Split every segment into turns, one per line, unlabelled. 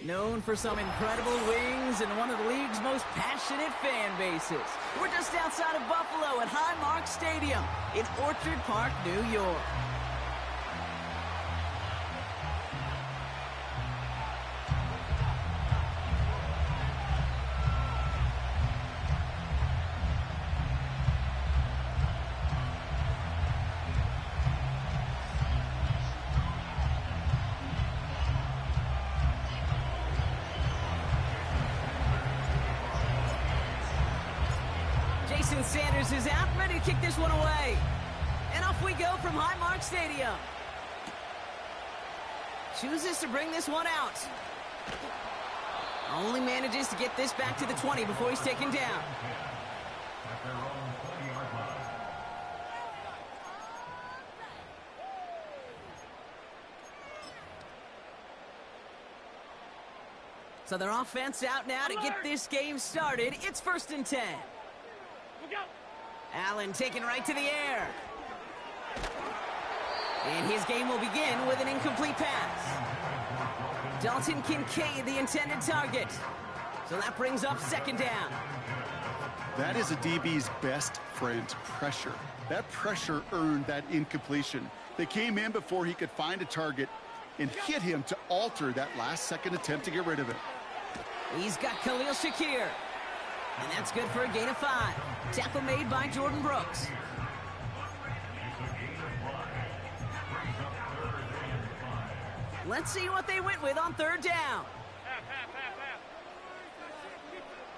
Known for some incredible wings and one of the league's most passionate fan bases. We're just outside of Buffalo at Highmark Stadium in Orchard Park, New York. Sanders is out, ready to kick this one away. And off we go from Highmark Stadium. Chooses to bring this one out. Only manages to get this back to the 20 before he's taken down. So their offense out now to get this game started. It's 1st and 10. Allen taken right to the air. And his game will begin with an incomplete pass. Dalton Kincaid, the intended target. So that brings up 2nd down.
That is a DB's best friend, pressure. That pressure earned that incompletion. They came in before he could find a target and hit him to alter that last-second attempt to get rid of it.
He's got Khalil Shakir. And that's good for a gain of 5. Tackle made by Jordan Brooks. Let's see what they went with on 3rd down.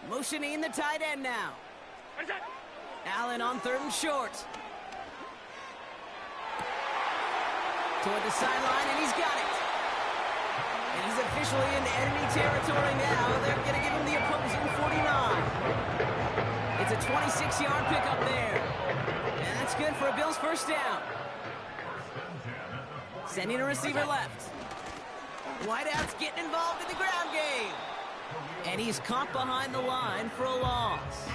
Motioning the tight end now. Allen on 3rd and short. Toward the sideline, and he's got it. And he's officially in enemy territory now. They're going to give him the opposing 49. It's a 26-yard pickup there. And that's good for a Bills 1st down. Sending a receiver left. Whiteout's getting involved in the ground game. And he's caught behind the line for a loss.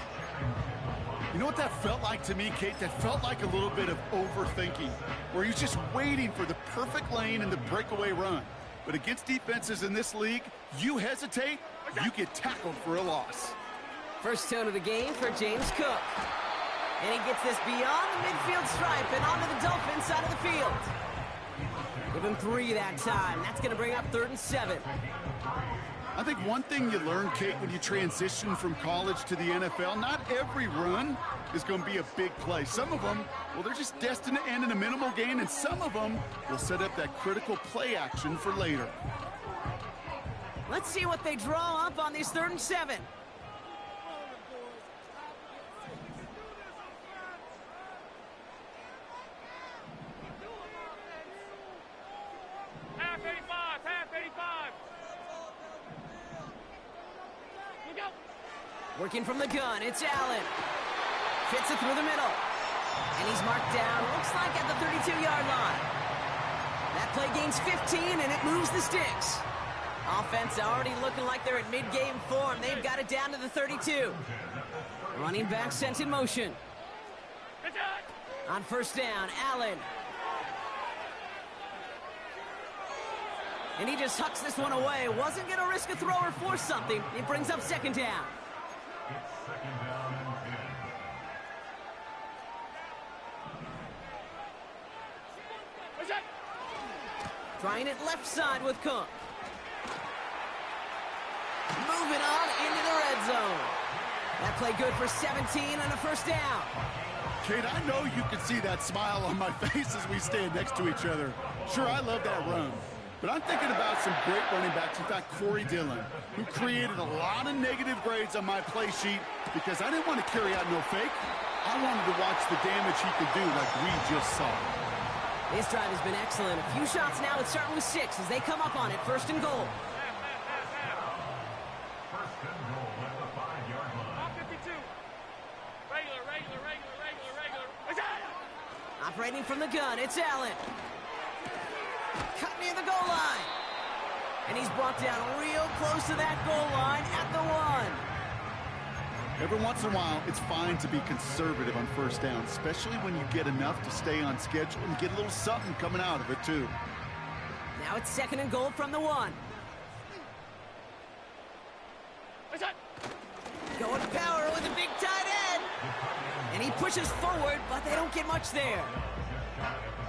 You know what that felt like to me, Kate? That felt like a little bit of overthinking, where he's just waiting for the perfect lane and the breakaway run. But against defenses in this league, you hesitate, you get tackled for a loss.
First tone of the game for James Cook. And he gets this beyond the midfield stripe and onto the Dolphins side of the field. Give him 3 that time. That's going to bring up 3rd and 7.
I think one thing you learn, Kate, when you transition from college to the NFL, not every run is going to be a big play. Some of them, well, they're just destined to end in a minimal gain, and some of them will set up that critical play action for later.
Let's see what they draw up on this 3rd and 7. Working from the gun, it's Allen. Fits it through the middle. And he's marked down, looks like at the 32-yard line. That play gains 15, and it moves the sticks. Offense already looking like they're at mid-game form. They've got it down to the 32. Running back sent in motion. On 1st down, Allen. And he just hucks this one away. Wasn't going to risk a throw or force something. It brings up 2nd down. Trying it left side with Cook. Moving on into the red zone. That play good for 17 and a 1st down.
Kate, I know you can see that smile on my face as we stand next to each other. Sure, I love that run. But I'm thinking about some great running backs. In fact, Corey Dillon, who created a lot of negative grades on my play sheet because I didn't want to carry out no fake. I wanted to watch the damage he could do like we just saw.
This drive has been excellent. A few shots now. It's starting with 6 as they come up on it. 1st and goal.
First and goal at the 5-yard line. 52. Regular.
Operating from the gun, it's Allen. Cut near the goal line. And he's brought down real close to that goal line at the 1.
Every once in a while, it's fine to be conservative on 1st down, especially when you get enough to stay on schedule and get a little something coming out of it, too.
Now it's 2nd and goal from the 1. showing power with a big tight end. And he pushes forward, but they don't get much there.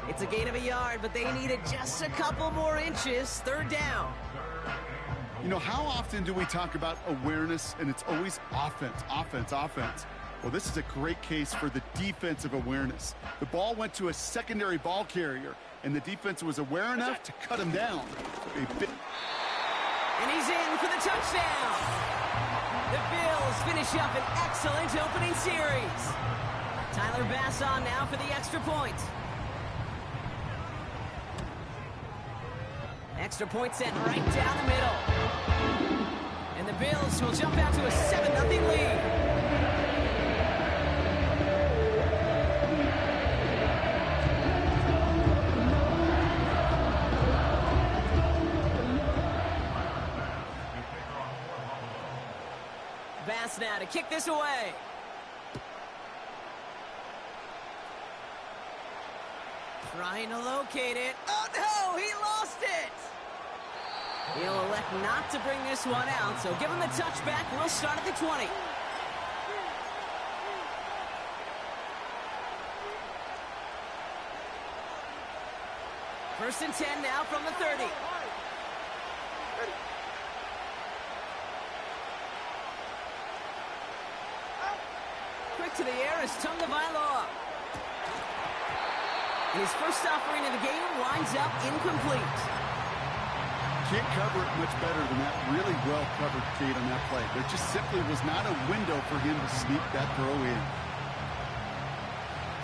It's a gain of a yard, but they needed just a couple more inches. Third down.
You know, how often do we talk about awareness, and it's always offense, offense, offense? Well, this is a great case for the defensive awareness. The ball went to a secondary ball carrier, and the defense was aware enough to cut him down.
And he's in for the touchdown. The Bills finish up an excellent opening series. Tyler Bass on now for the extra point. Extra point sent right down the middle. And the Bills will jump out to a 7-0 lead. Bass now to kick this away. Trying to locate it. Oh, no! He lost it! He'll elect not to bring this one out, so give him the touchback. We'll start at the 20. First and 10 now from the 30. Quick to the air is Tagovailoa. His first offering of the game winds up incomplete.
Can't cover it much better than that. Really well covered, Kate, on that play. There just simply was not a window for him to sneak that throw in.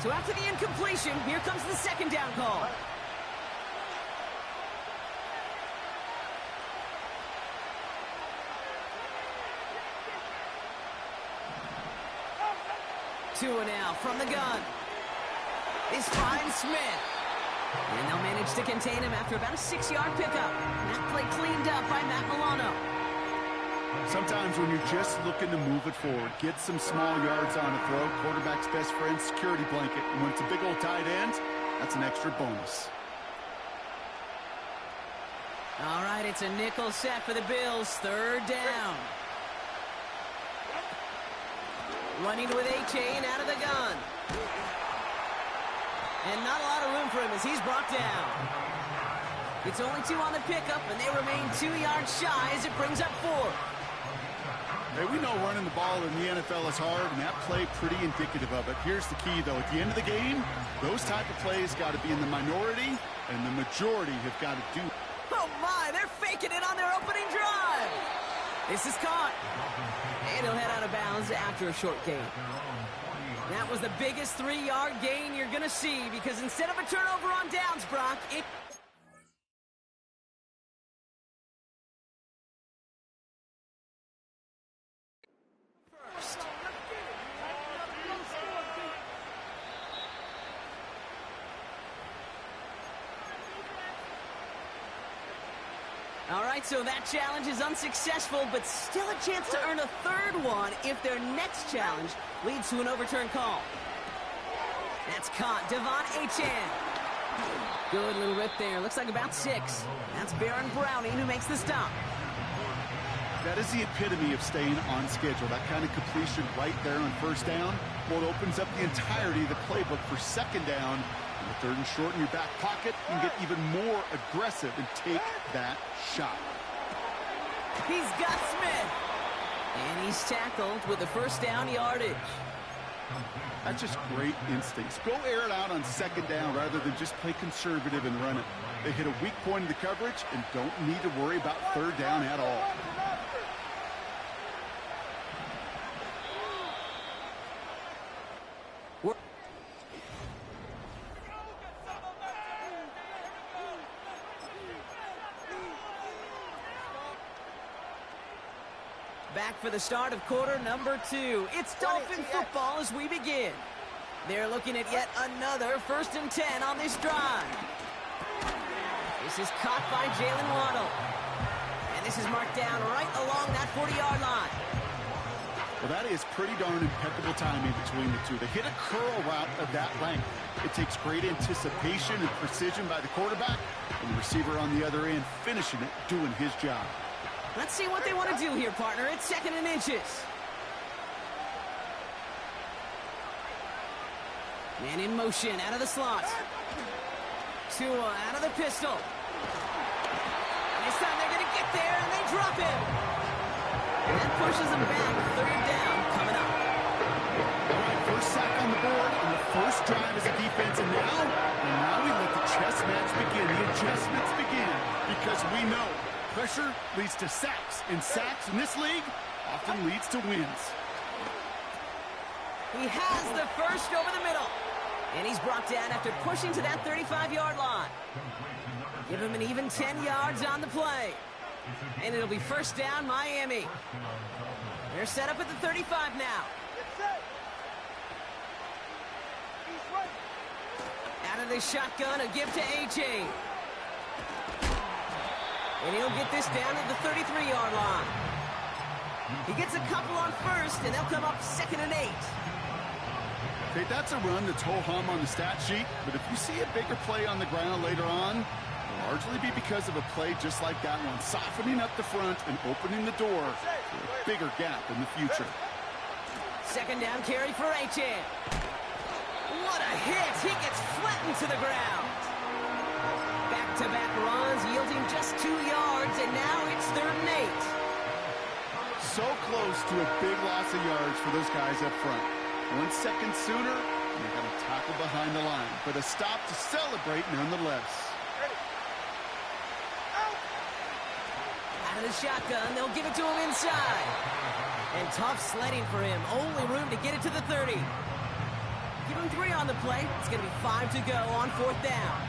So after the incompletion, here comes the second down call. Tua now from the gun. He's finds Smith. And they'll manage to contain him after about a 6-yard pickup. That play cleaned up by Matt Milano.
Sometimes when you're just looking to move it forward, get some small yards on a throw, quarterback's best friend, security blanket. And when it's a big old tight end, that's an extra bonus.
All right, it's a nickel set for the Bills. Third down. Running with A-Chain out of the gun. And not a lot of room for him as he's brought down. It's only 2 on the pickup, and they remain 2 yards shy as it brings up 4.
Hey, we know running the ball in the NFL is hard, and that play pretty indicative of it. Here's the key, though. At the end of the game, those type of plays got to be in the minority, and the majority have got to do.
Oh, my, they're faking it on their opening drive. This is caught. And he'll head out of bounds after a short gain. That was the biggest 3-yard gain you're going to see because instead of a turnover on downs, Brock, it... First. All right, so that challenge is unsuccessful, but still a chance to earn a third one if their next challenge leads to an overturned call. That's caught. Devon Achane. Good little rip there. Looks like about 6. That's Baron Browning who makes the stop.
That is the epitome of staying on schedule. That kind of completion right there on first down. Well, it opens up the entirety of the playbook for second down. And the third and short in your back pocket, you can get even more aggressive and take that shot.
He's got Smith. And he's tackled with the first down yardage.
That's just great instincts. Go air it out on second down rather than just play conservative and run it. They hit a weak point in the coverage and don't need to worry about third down at all.
Back for the start of quarter number 2. It's Dolphin football as we begin. They're looking at yet another 1st and 10 on this drive. This is caught by Jalen Waddle. And this is marked down right along that 40-yard line.
Well, that is pretty darn impeccable timing between the two. They hit a curl route of that length. It takes great anticipation and precision by the quarterback, and the receiver on the other end finishing it, doing his job.
Let's see what they want to do here, partner. It's 2nd and inches. Man in motion, out of the slot. Tua out of the pistol. And this time they're going to get there, and they drop him. And that pushes them back. Third down coming up.
All right, first sack on the board, and the first drive as a defense, and now we let the chess match begin. The adjustments begin, because we know pressure leads to sacks, and sacks in this league often leads to wins.
He has the first over the middle. And he's brought down after pushing to that 35-yard line. Give him an even 10 yards on the play. And it'll be first down, Miami. They're set up at the 35 now. Out of the shotgun, a give to A.J. And he'll get this down at the 33-yard line. He gets a couple on first, and they'll come up 2nd and 8.
Okay, that's a run that's ho-hum on the stat sheet, but if you see a bigger play on the ground later on, it'll largely be because of a play just like that one, softening up the front and opening the door for a bigger gap in the future.
2nd down carry for A-Chan. What a hit! He gets flattened to the ground. Back-to-back runs yielding just 2 yards, and now it's 3rd and 8.
So close to a big loss of yards for those guys up front. 1 second sooner, and they're going to tackle behind the line. But a stop to celebrate nonetheless.
Out of the shotgun, they'll give it to him inside. And tough sledding for him. Only room to get it to the 30. Give him 3 on the play. It's going to be 5 to go on 4th down.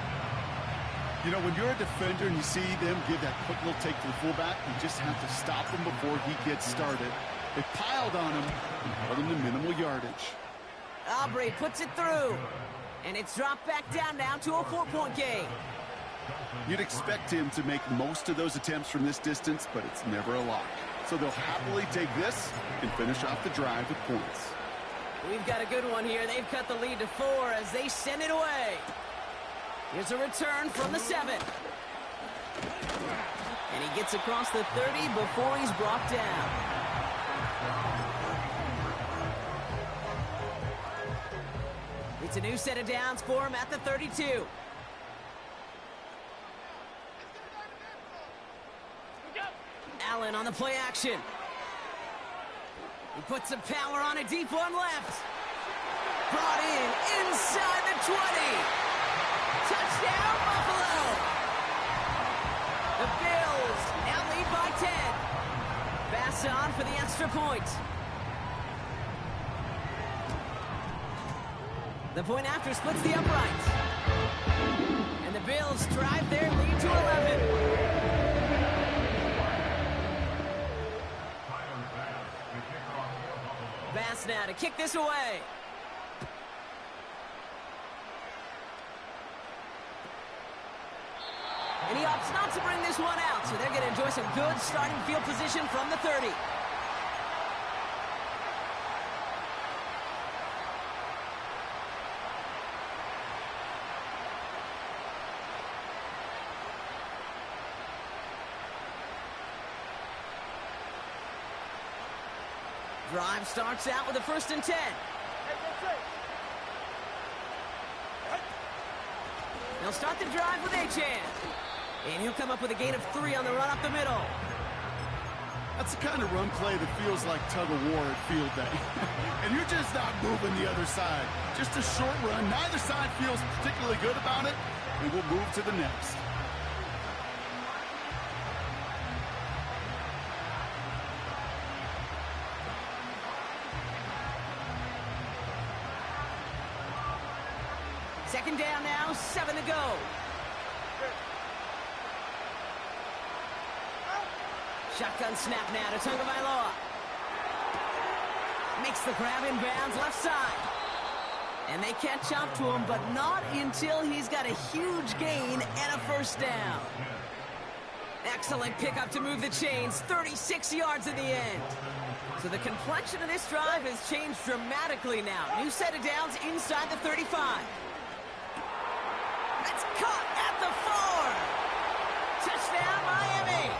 You know, when you're a defender and you see them give that quick little take to the fullback, you just have to stop him before he gets started. They piled on him and held him to minimal yardage.
Aubrey puts it through. And it's dropped back down now to a 4-point game.
You'd expect him to make most of those attempts from this distance, but it's never a lock. So they'll happily take this and finish off the drive with points.
We've got a good one here. They've cut the lead to 4 as they send it away. Here's a return from the 7. And he gets across the 30 before he's brought down. It's a new set of downs for him at the 32. Allen on the play action. He puts some power on a deep one left. Brought in inside the 20. Touchdown, Buffalo. The Bills now lead by 10. Pass on for the extra point. The point after splits the uprights. And the Bills drive their lead to 11. Bass now to kick this away. And he opts not to bring this one out, so they're going to enjoy some good starting field position from the 30. Drive starts out with a 1st and 10. They'll start the drive with A-Chan. And he'll come up with a gain of 3 on the run up the middle.
That's the kind of run play that feels like tug-of-war at field day. And you're just not moving the other side. Just a short run. Neither side feels particularly good about it. And we'll move to the next.
Second down now, 7 to go. Shotgun snap now to Tagovailoa. Makes the grab inbounds left side. And they catch up to him, but not until he's got a huge gain and a 1st down. Excellent pickup to move the chains, 36 yards in the end. So the complexion of this drive has changed dramatically now. New set of downs inside the 35. That's caught at the 4. Touchdown, Miami.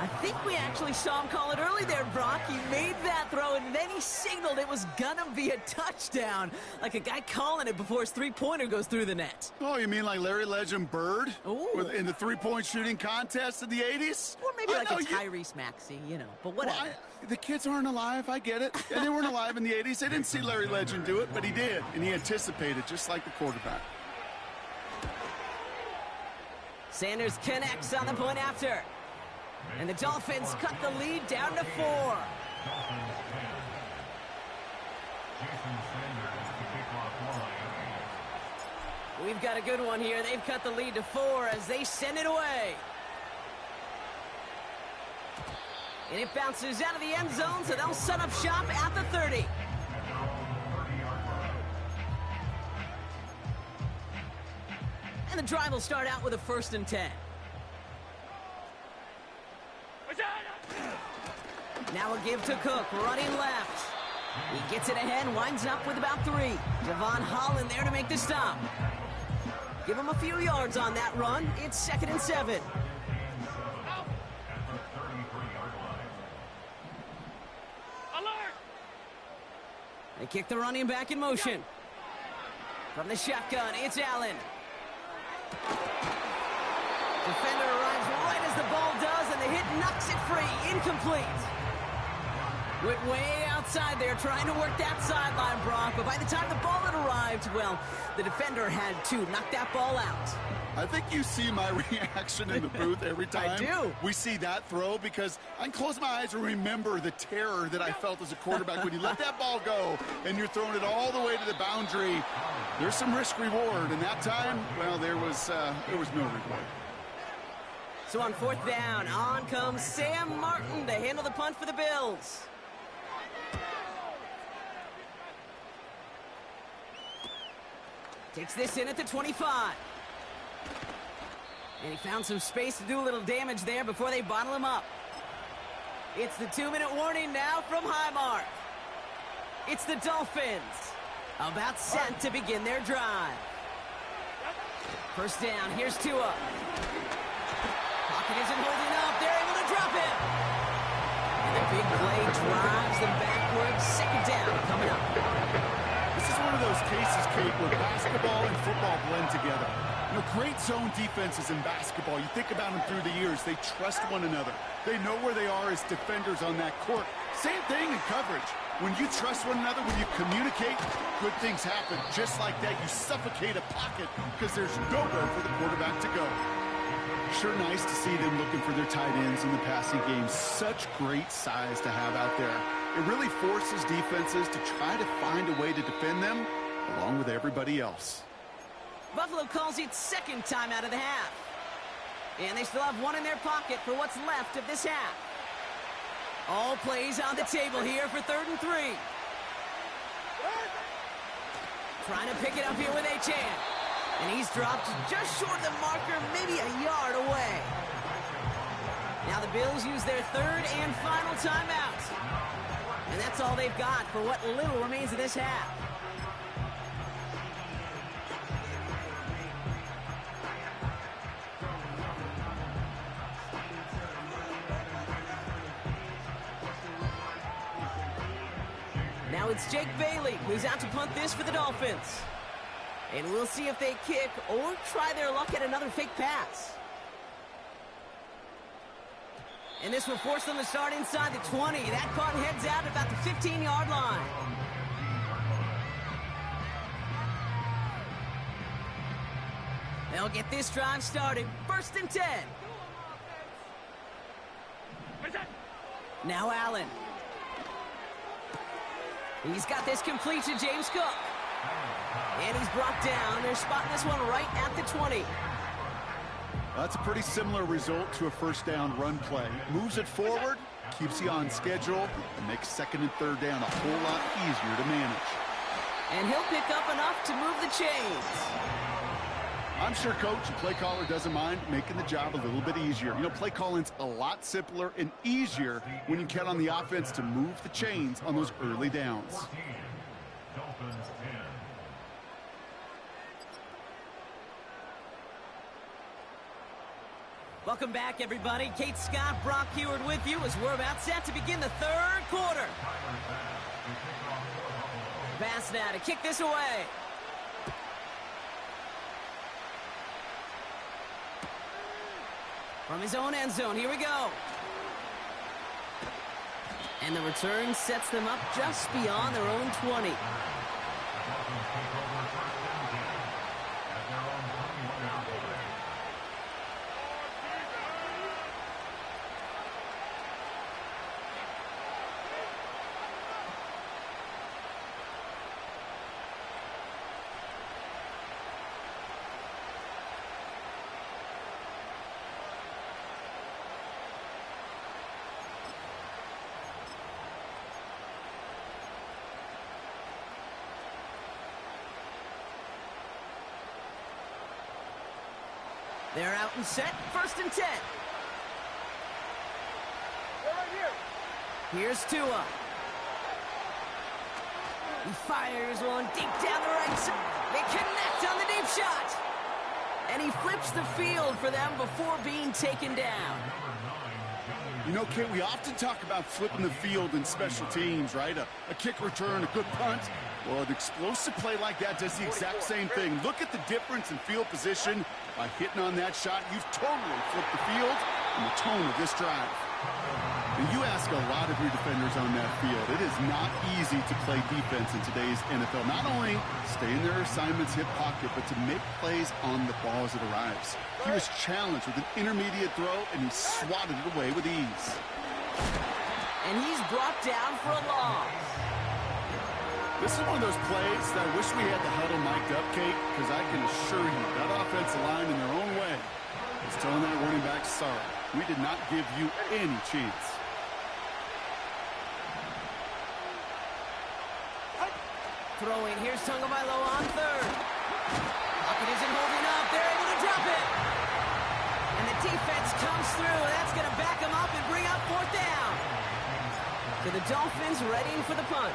A think we actually saw him call it early there, Brock. He made that throw, and then he signaled it was gonna be a touchdown. Like a guy calling it before his three-pointer goes through the net.
Oh, you mean like Larry Legend Bird?
Ooh.
In the three-point shooting contest in the 80s?
Or maybe like a Tyrese Maxey, you know, but whatever.
Well, the kids aren't alive, I get it. And they weren't alive in the 80s. They didn't see Larry Legend do it, but he did. And he anticipated, just like the quarterback.
Sanders connects on the point after. And the Dolphins cut the lead down to 4. We've got a good one here. They've cut the lead to 4 as they send it away. And it bounces out of the end zone, so they'll set up shop at the 30. And the drive will start out with a 1st and 10. Now a give to Cook, running left. He gets it ahead, winds up with about 3. Javon Holland there to make the stop. Give him a few yards on that run. It's 2nd and 7. They kick the running back in motion. From the shotgun, it's Allen. Defender arrives right as the ball does, and the hit knocks it free. Incomplete. Went way outside there, trying to work that sideline, Brock. But by the time the ball had arrived, well, the defender had to knock that ball out.
I think you see my reaction in the booth every time
I do.
we see that throw, because I can close my eyes and remember the terror that I felt as a quarterback when you let that ball go and you're throwing it all the way to the boundary. There's some risk reward, and that time, well, there was no reward.
So on 4th down, on comes Sam Martin to handle the punt for the Bills. Takes this in at the 25. And he found some space to do a little damage there before they bottle him up. It's the 2-minute warning now from Highmark. It's the Dolphins, about set to begin their drive. 1st down, here's Tua. Pocket isn't holding up, they're able to drop him. And the big play drives them backwards. 2nd down coming up.
This is one of those cases, Kate, where basketball and football blend together. You know, great zone defenses in basketball. You think about them through the years. They trust one another. They know where they are as defenders on that court. Same thing in coverage. When you trust one another, when you communicate, good things happen. Just like that, you suffocate a pocket because there's nowhere for the quarterback to go. Sure nice to see them looking for their tight ends in the passing game. Such great size to have out there. It really forces defenses to try to find a way to defend them along with everybody else.
Buffalo calls it 2nd time out of the half. And they still have one in their pocket for what's left of this half. All plays on the table here for 3rd and 3. Trying to pick it up here with Achane. And he's dropped just short of the marker, maybe a yard away. Now the Bills use their 3rd and final timeout. And that's all they've got for what little remains of this half. Now it's Jake Bailey who's out to punt this for the Dolphins. And we'll see if they kick or try their luck at another fake pass. And this will force them to start inside the 20. That punt heads out about the 15-yard line. They'll get this drive started. 1st and 10. Now Allen. He's got this complete to James Cook. And he's brought down. They're spotting this one right at the 20.
That's a pretty similar result to a 1st down run play. Moves it forward, keeps you on schedule, and makes 2nd and 3rd down a whole lot easier to manage.
And he'll pick up enough to move the chains.
I'm sure coach and play caller doesn't mind making the job a little bit easier. You know, play calling's a lot simpler and easier when you count on the offense to move the chains on those early downs.
Dolphins 10.
Welcome back, everybody. Kate Scott, Brock Heward with you as we're about set to begin the third quarter. Pass now to kick this away. From his own end zone, here we go. And the return sets them up just beyond their own 20. They're out and set, 1st and 10. Here's Tua. He fires one deep down the right side. They connect on the deep shot. And he flips the field for them before being taken down.
You know, Kate, we often talk about flipping the field in special teams, right? A kick return, a good punt. Well, an explosive play like that does the exact same thing. Look at the difference in field position. By hitting on that shot, you've totally flipped the field and the tone of this drive. And you ask a lot of your defenders on that field. It is not easy to play defense in today's NFL. Not only stay in their assignment's hip pocket, but to make plays on the ball as it arrives. He was challenged with an intermediate throw, and he swatted it away with ease.
And he's brought down for a loss.
This is one of those plays that I wish we had the huddle mic'd up, Kate, because I can assure you that offensive line in their own way is telling that running back, sorry, we did not give you any chance.
Throwing, here's Tagovailoa on 3rd. Pocket isn't holding up, they're able to drop it. And the defense comes through, and that's going to back them up and bring up 4th down. To the Dolphins, readying for the punt.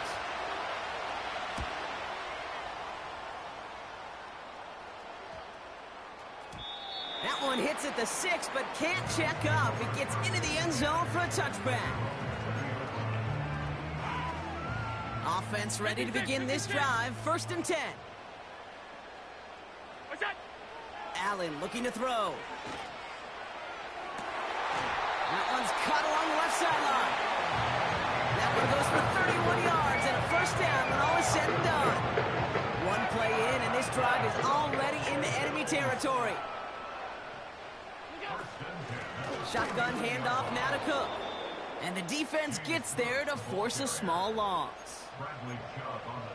That one hits at the 6, but can't check up. It gets into the end zone for a touchback. Offense ready to begin this drive. 1st and 10. Allen looking to throw. That one's caught along the left sideline. That one goes for 31 yards and a 1st down when all is said and done. One play in, and this drive is already into enemy territory. Shotgun handoff now to Cook. And the defense gets there to force a small loss.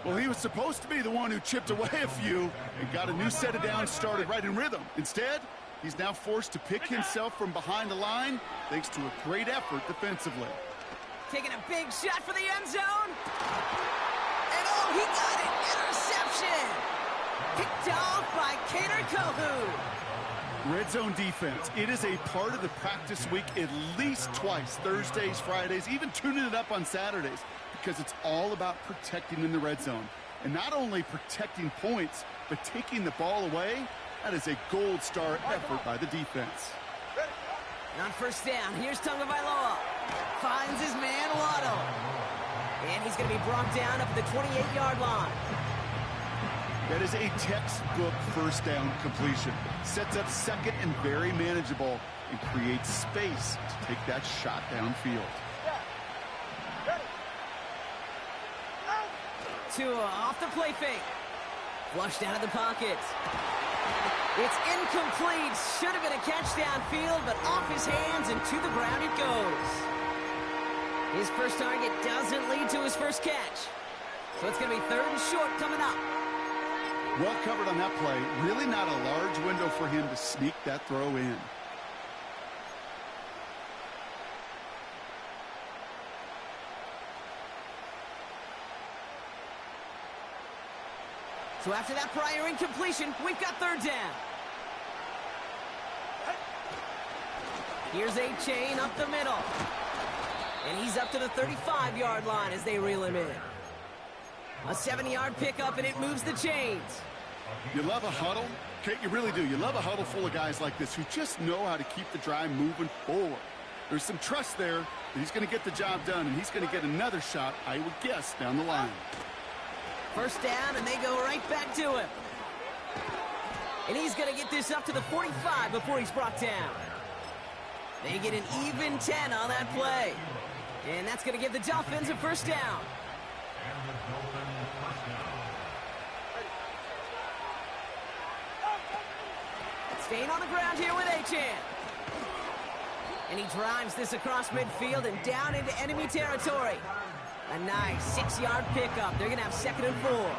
Well, he was supposed to be the one who chipped away a few and got a new set of downs started right in rhythm. Instead, he's now forced to pick himself from behind the line thanks to a great effort defensively.
Taking a big shot for the end zone. And oh, he got it! Interception! Picked off by Kader Kohou.
Red zone defense. It is a part of the practice week at least twice, Thursdays, Fridays, even tuning it up on Saturdays, because it's all about protecting in the red zone. And not only protecting points, but taking the ball away. That is a gold star effort by the defense.
On 1st down, here's Tagovailoa. Finds his man, Waddle. And he's going to be brought down up at the 28-yard line.
That is a textbook 1st down completion. Sets up 2nd and very manageable and creates space to take that shot downfield.
Tua off the play fake. Flushed out of the pocket. It's incomplete. Should have been a catch downfield, but off his hands and to the ground it goes. His first target doesn't lead to his first catch. So it's going to be 3rd and short coming up.
Well covered on that play. Really not a large window for him to sneak that throw in.
So after that prior incompletion, we've got 3rd down. Here's a chain up the middle. And he's up to the 35-yard line as they reel him in. A 7-yard pickup, and it moves the chains.
You love a huddle? Kate, you really do. You love a huddle full of guys like this who just know how to keep the drive moving forward. There's some trust there that he's going to get the job done, and he's going to get another shot, I would guess, down the line.
First down, and they go right back to him. And he's going to get this up to the 45 before he's brought down. They get an even 10 on that play. And that's going to give the Dolphins a first down. Staying on the ground here with Achan. And he drives this across midfield and down into enemy territory. A nice 6-yard pickup. They're going to have 2nd and 4.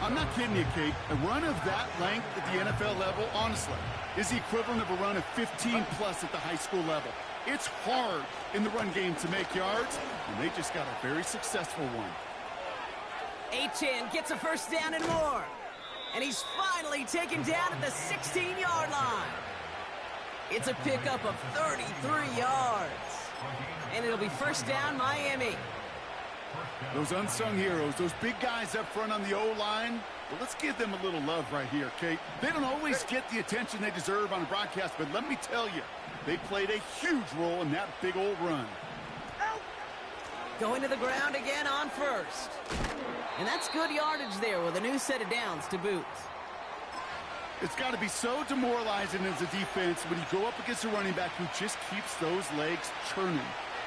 I'm not kidding you, Kate. A run of that length at the NFL level, honestly, is the equivalent of a run of 15-plus at the high school level. It's hard in the run game to make yards, and they just got a very successful one.
Achan gets a first down and more. And he's finally taken down at the 16-yard line. It's a pickup of 33 yards. And it'll be first down, Miami.
Those unsung heroes, those big guys up front on the O-line, well, let's give them a little love right here, Kate. They don't always get the attention they deserve on the broadcast, but let me tell you, they played a huge role in that big old run.
Going to the ground again on first. And that's good yardage there with a new set of downs to boot.
It's got to be so demoralizing as a defense when you go up against a running back who just keeps those legs churning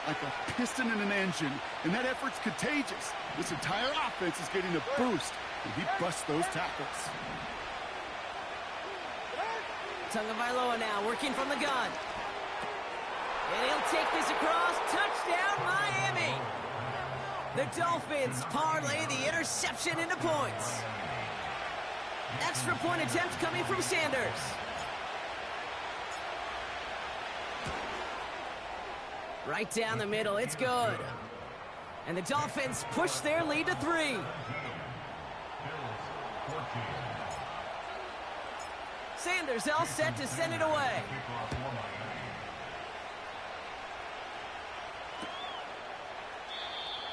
like a piston in an engine, and that effort's contagious. This entire offense is getting a boost, and he busts those tackles.
Tagovailoa now working from the gun. And he'll take this across. Touchdown, Miami! The Dolphins parlay the interception into points. Extra point attempt coming from Sanders. Right down the middle, it's good. And the Dolphins push their lead to 3. Sanders all set to send it away.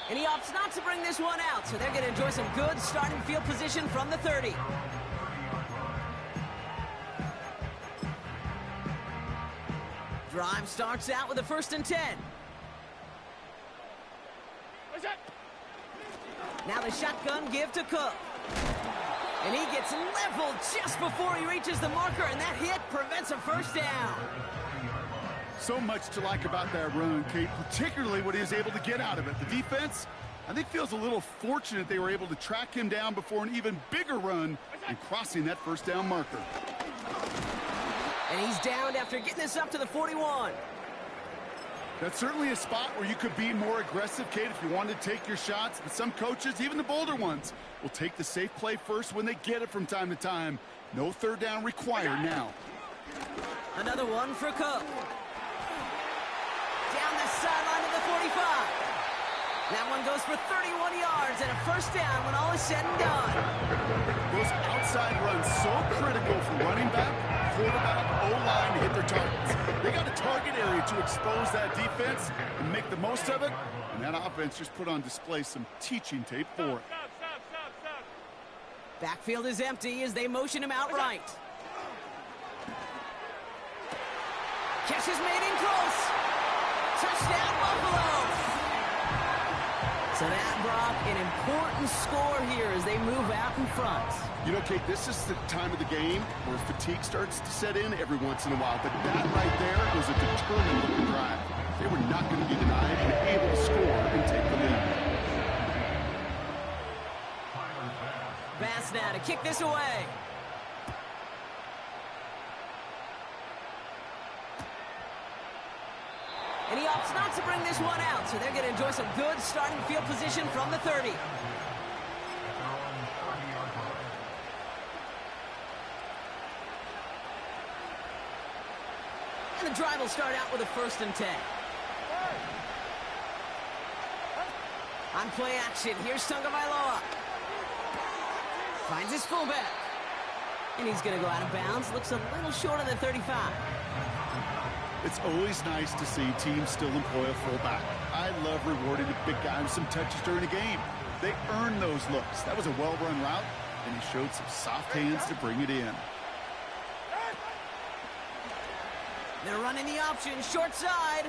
And he opts not to bring this one out, so they're going to enjoy some good starting field position from the 30. Drive starts out with a 1st and 10. Now the shotgun give to Cook. And he gets leveled just before he reaches the marker, and that hit prevents a first down.
So much to like about that run, Kate, particularly what he was able to get out of it. The defense, I think, feels a little fortunate they were able to track him down before an even bigger run and crossing that first down marker.
And he's downed after getting this up to the 41.
That's certainly a spot where you could be more aggressive, Kate, if you wanted to take your shots. But some coaches, even the bolder ones, will take the safe play first when they get it from time to time. No 3rd down required now.
Another one for Cook. Down the sideline of the 45. That one goes for 31 yards and a first down when all is said and done.
Those outside runs so critical for running back, quarterback, O-line to hit their targets. They got a target area to expose that defense and make the most of it, and that offense just put on display some teaching tape for it.
Backfield is empty as they motion him out right. Catch is made in close. Touchdown, Buffalo. So that brought an important score here as they move out in front.
You know, Kate, this is the time of the game where fatigue starts to set in every once in a while. But that right there was a determined-looking drive. They were not going to be denied and able to score and take the lead.
Bass now to kick this away. And he opts not to bring this one out, so they're going to enjoy some good starting field position from the 30. And the drive will start out with a 1st and 10. On play action, here's Tagovailoa. Finds his fullback. And he's going to go out of bounds. Looks a little short of the 35.
It's always nice to see teams still employ a fullback. I love rewarding the big guy with some touches during a game. They earn those looks. That was a well-run route, and he showed some soft hands to bring it in.
They're running the option, short side.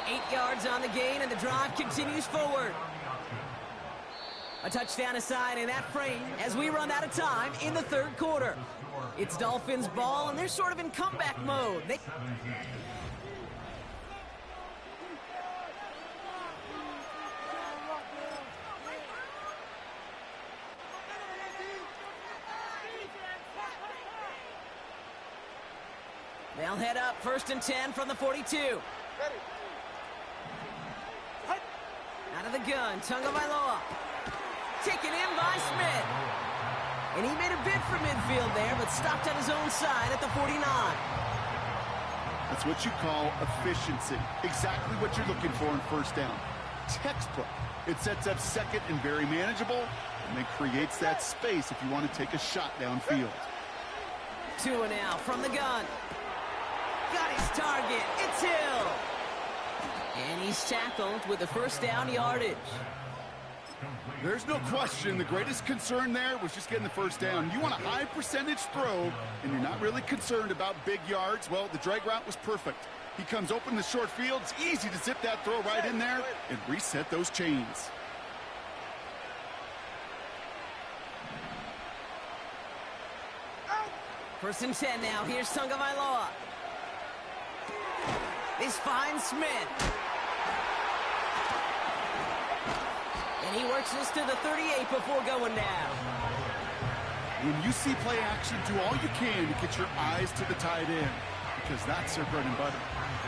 8 yards on the gain, and the drive continues forward. A touchdown aside in that frame as we run out of time in the third quarter. It's Dolphins ball, and they're sort of in comeback mode. They'll head up 1st and 10 from the 42. Out of the gun, Tagovailoa. Taken in by Smith. And he made a bid for midfield there, but stopped on his own side at the 49.
That's what you call efficiency. Exactly what you're looking for in first down. Textbook. It sets up second and very manageable, and then creates that space if you want to take a shot downfield.
2 and out from the gun. Got his target. It's Hill. And he's tackled with the first down yardage.
There's no question the greatest concern there was just getting the first down. You want a high percentage throw, and you're not really concerned about big yards. Well, the drag route was perfect. He comes open the short field. It's easy to zip that throw right in there and reset those chains.
First and 10 now. Here's Tagovailoa. This finds Smith. And he works this to the 38 before going down.
When you see play action, do all you can to get your eyes to the tight end, because that's their bread and butter.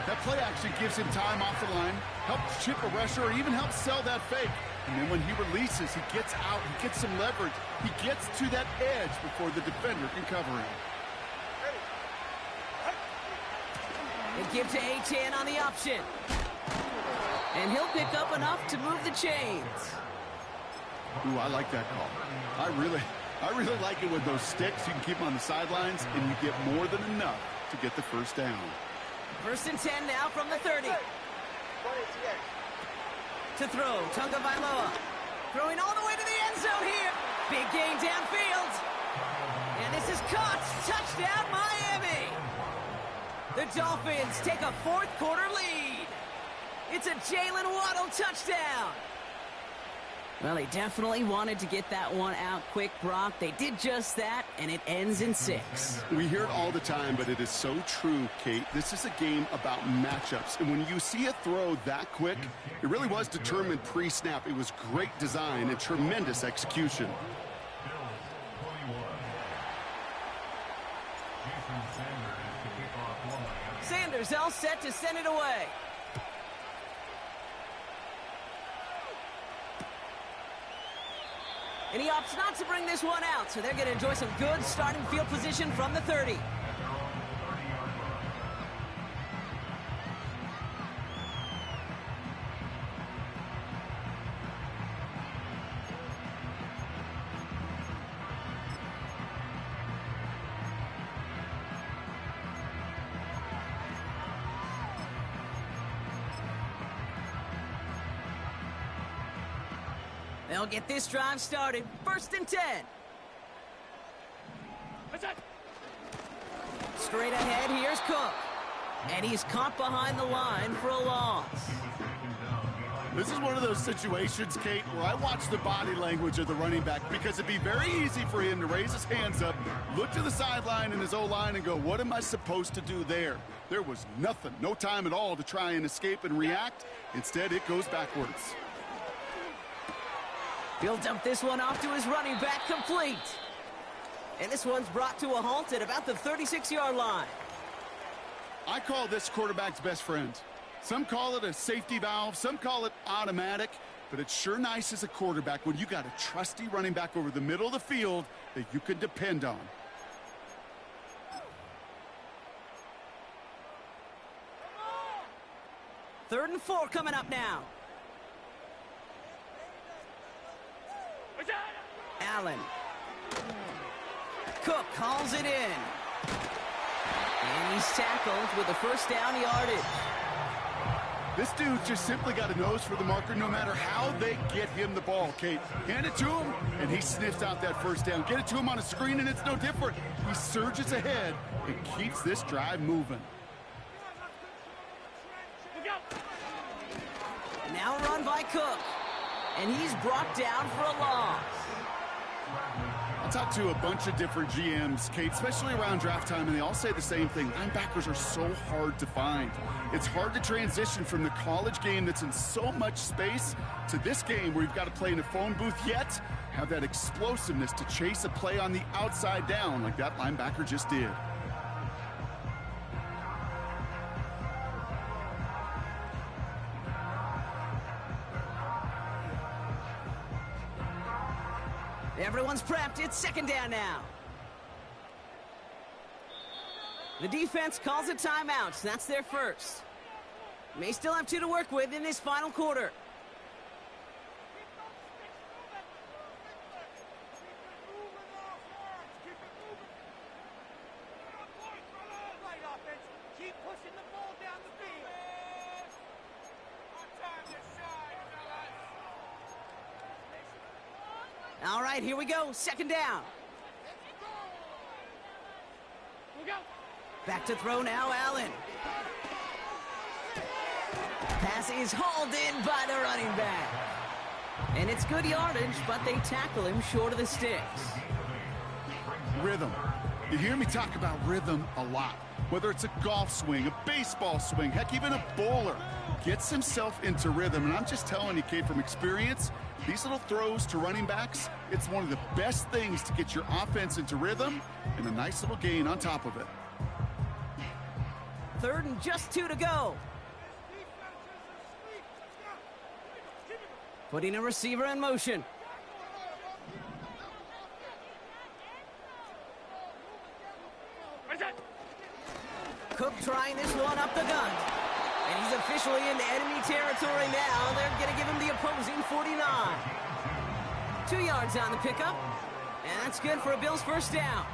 That play action gives him time off the line, helps chip a rusher, or even helps sell that fake. And then when he releases, he gets out, he gets some leverage. He gets to that edge before the defender can cover him.
They give to A-10 on the option. And he'll pick up enough to move the chains.
Ooh, I like that call. I really like it with those sticks. You can keep them on the sidelines, and you get more than enough to get the first down.
First and 10 now from the 30. To throw, Tagovailoa. Throwing all the way to the end zone here. Big gain downfield. And this is caught. Touchdown, Miami. The Dolphins take a fourth quarter lead. It's a Jalen Waddle touchdown. Well, they definitely wanted to get that one out quick, Brock. They did just that, and it ends in 6.
We hear it all the time, but it is so true, Kate. This is a game about matchups. And when you see a throw that quick, it really was determined pre-snap. It was great design and tremendous execution.
Sanders all set to send it away. And he opts not to bring this one out, so they're going to enjoy some good starting field position from the 30. They'll get this drive started. First and 10. Straight ahead, here's Cook. And he's caught behind the line for a loss.
This is one of those situations, Kate, where I watch the body language of the running back, because it'd be very easy for him to raise his hands up, look to the sideline in his O-line and go, what am I supposed to do there? There was nothing, no time at all to try and escape and react. Instead, it goes backwards.
He'll dump this one off to his running back, complete. And this one's brought to a halt at about the 36-yard line.
I call this quarterback's best friend. Some call it a safety valve, some call it automatic, but it's sure nice as a quarterback when you got a trusty running back over the middle of the field that you can depend on.
Third and 4 coming up now. Allen. Cook calls it in. And he's tackled with the first down yardage.
This dude just simply got a nose for the marker no matter how they get him the ball, Kate. Hand it to him, and he sniffs out that first down. Get it to him on a screen, and it's no different. He surges ahead and keeps this drive moving.
Now run by Cook. And he's brought down for a loss.
I talked to a bunch of different GMs, Kate, especially around draft time, and they all say the same thing. Linebackers are so hard to find. It's hard to transition from the college game that's in so much space to this game where you've got to play in a phone booth, yet have that explosiveness to chase a play on the outside down like that linebacker just did.
Everyone's prepped. It's second down now. The defense calls a timeout. That's their first. May still have 2 to work with in this final quarter. All right, here we go. Second down. Back to throw now, Allen. Pass is hauled in by the running back. And it's good yardage, but they tackle him short of the sticks.
Rhythm. You hear me talk about rhythm a lot. Whether it's a golf swing, a baseball swing, heck, even a bowler gets himself into rhythm. And I'm just telling you, Kate, from experience, these little throws to running backs, it's one of the best things to get your offense into rhythm and a nice little gain on top of it.
Third and just 2 to go. Putting a receiver in motion. Cook trying this one up the gun. And he's officially in enemy territory now. They're going to give him the opposing 49. 2 yards on the pickup. And that's good for a Bills first down.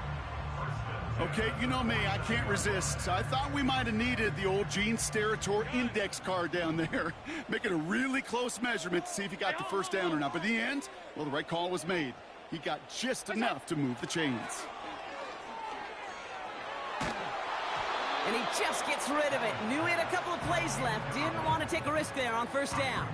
Okay, you know me, I can't resist. I thought we might have needed the old Gene Steratore index card down there. Making a really close measurement to see if he got the first down or not. But in the end, well, the right call was made. He got just enough to move the chains.
And he just gets rid of it. Knew he had a couple of plays left. Didn't want to take a risk there on first down.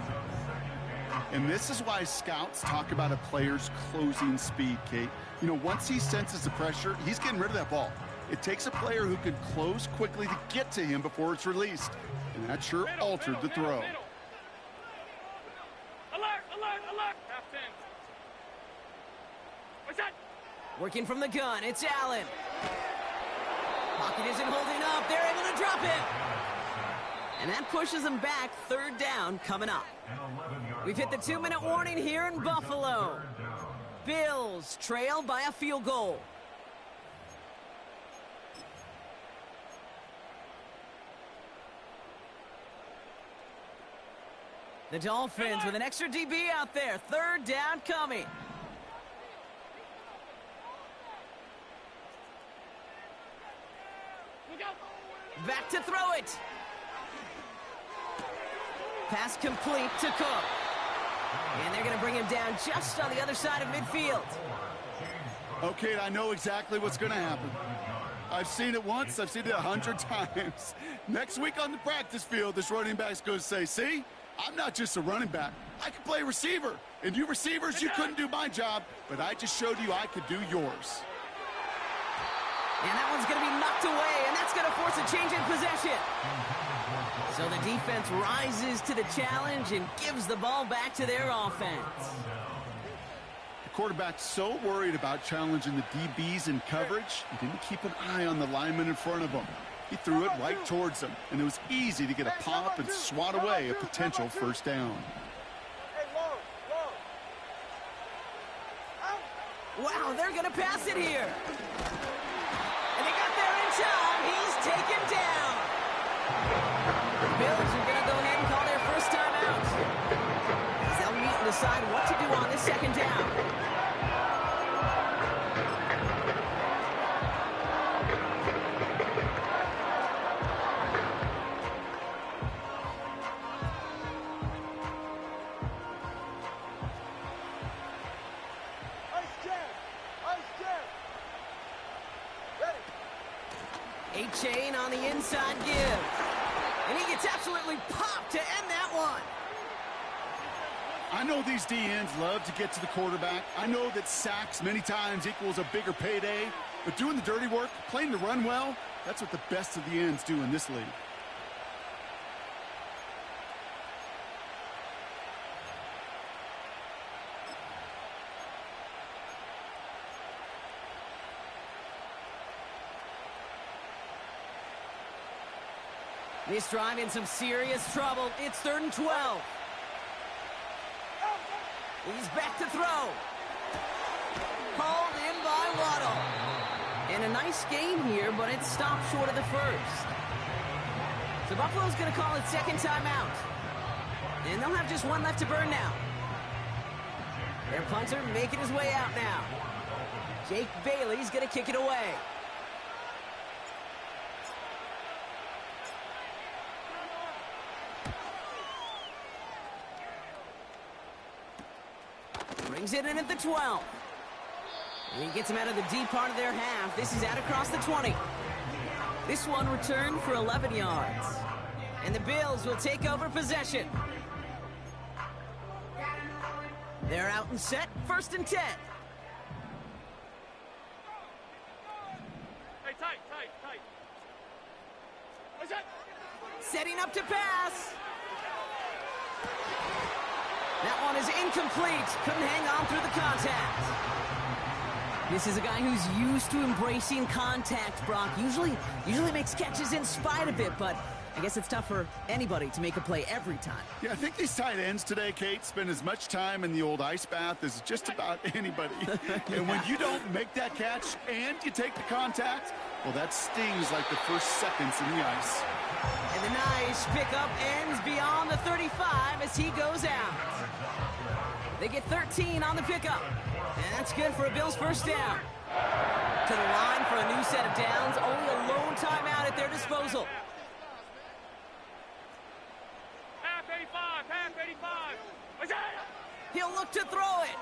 And this is why scouts talk about a player's closing speed, Kate. You know, once he senses the pressure, he's getting rid of that ball. It takes a player who can close quickly to get to him before it's released. And that sure altered the throw.
Alert, alert, alert. Half 10. What's that?
Working from the gun, it's Allen. Pocket isn't holding up. They're able to drop it. And that pushes them back. Third down coming up. We've hit the 2-minute warning here in Buffalo. Bills trail by a field goal. The Dolphins with an extra DB out there. Third down coming. Back to throw it. Pass complete to Cook. And they're going to bring him down just on the other side of midfield.
Okay, I know exactly what's going to happen. I've seen it once. I've seen it 100 times. Next week on the practice field, this running back's going to say, see, I'm not just a running back. I can play receiver. And you receivers, you couldn't do my job, but I just showed you I could do yours.
And that one's going to be knocked away, and that's going to force a change in possession. So the defense rises to the challenge and gives the ball back to their offense.
The quarterback's so worried about challenging the DBs in coverage, he didn't keep an eye on the lineman in front of him. He threw it right towards him, and it was easy to get a pop and swat away a potential first down.
Wow, they're going to pass it here. And they got there in time. He's taken down. The Bills are going to go ahead and call their first time out. They'll meet and decide what to do on this second down. chain on the inside give. And he gets absolutely popped to end that one.
I know these D-ends love to get to the quarterback. I know that sacks many times equals a bigger payday. But doing the dirty work, playing the run well, that's what the best of the ends do in this league.
This drive in some serious trouble. It's 3rd and 12. He's back to throw. Hauled in by Waddle. And a nice game here, but it stopped short of the first. So Buffalo's going to call it second timeout. And they'll have just one left to burn now. Their punter making his way out now. Jake Bailey's going to kick it away. Brings it in at the 12. And he gets him out of the deep part of their half. This is out across the 20. This one returned for 11 yards. And the Bills will take over possession. They're out and set. 1st and 10.
Hey, tight. What's that?
Setting up to pass. That one is incomplete. Couldn't hang on through the contact. This is a guy who's used to embracing contact, Brock. Usually makes catches in spite of it, but I guess it's tough for anybody to make a play every time.
Yeah, I think these tight ends today, Kate, spend as much time in the old ice bath as just about anybody.
Yeah.
And when you don't make that catch and you take the contact, well, that stings like the first seconds in the ice.
And the nice pickup ends beyond the 35 as he goes out. They get 13 on the pickup. And that's good for a Bills first down. To the line for a new set of downs. Only a lone timeout at their disposal.
Half 85. What's that?
He'll look to throw it.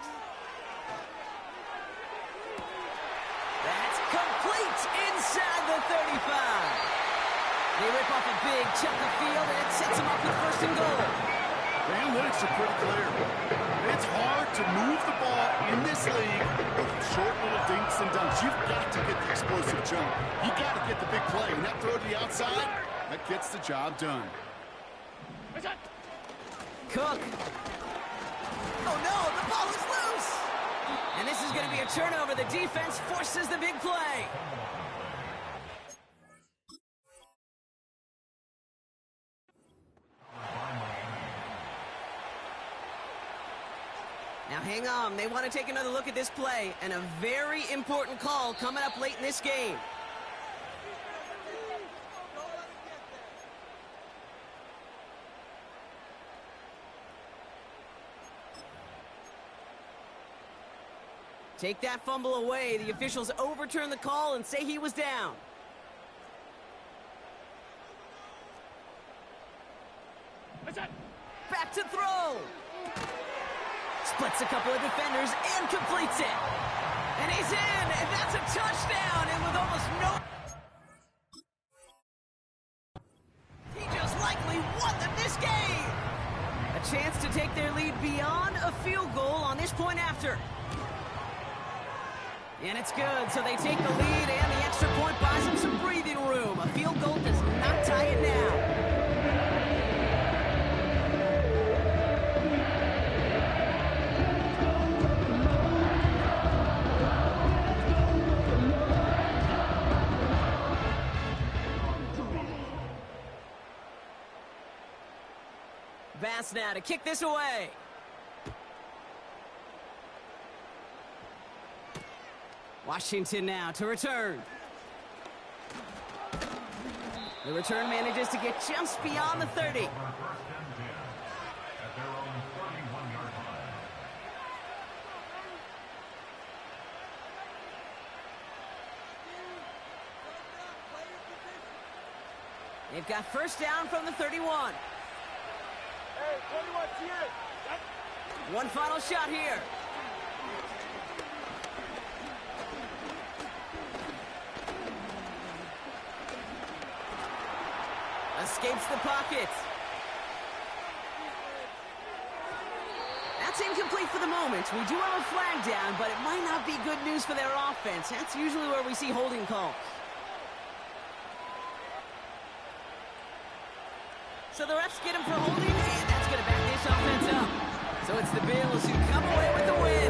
That's complete inside the 35. They rip off a big chunk of field, and it sets them up with 1st and goal.
The analytics are pretty clear. It's hard to move the ball in this league with short little dinks and dunks. You've got to get the explosive jump. You've got to get the big play. And that throw to the outside, that gets the job done.
What's that?
Cook. Oh, no, the ball is loose. And this is going to be a turnover. The defense forces the big play. Now hang on, they want to take another look at this play, and a very important call coming up late in this game. Take that fumble away. The officials overturn the call and say he was down.
What's that?
Back to throw. Splits a couple of defenders and completes it. And he's in, and that's a touchdown, and with almost no... He just likely won them this game. A chance to take their lead beyond a field goal on this point after. And it's good, so they take the lead, and the extra point buys them some breathing room. A field goal does not tie it now. Bass now to kick this away. Washington now to return. The return manages to get just beyond the 30. They've got 1st down from the 31.
Hey, 21, see it.
One final shot here. escapes the pocket. That's incomplete for the moment. We do have a flag down, but it might not be good news for their offense. That's usually where we see holding calls. So the refs get him for holding, and that's going to back this offense up. So it's the Bills who come away with the win.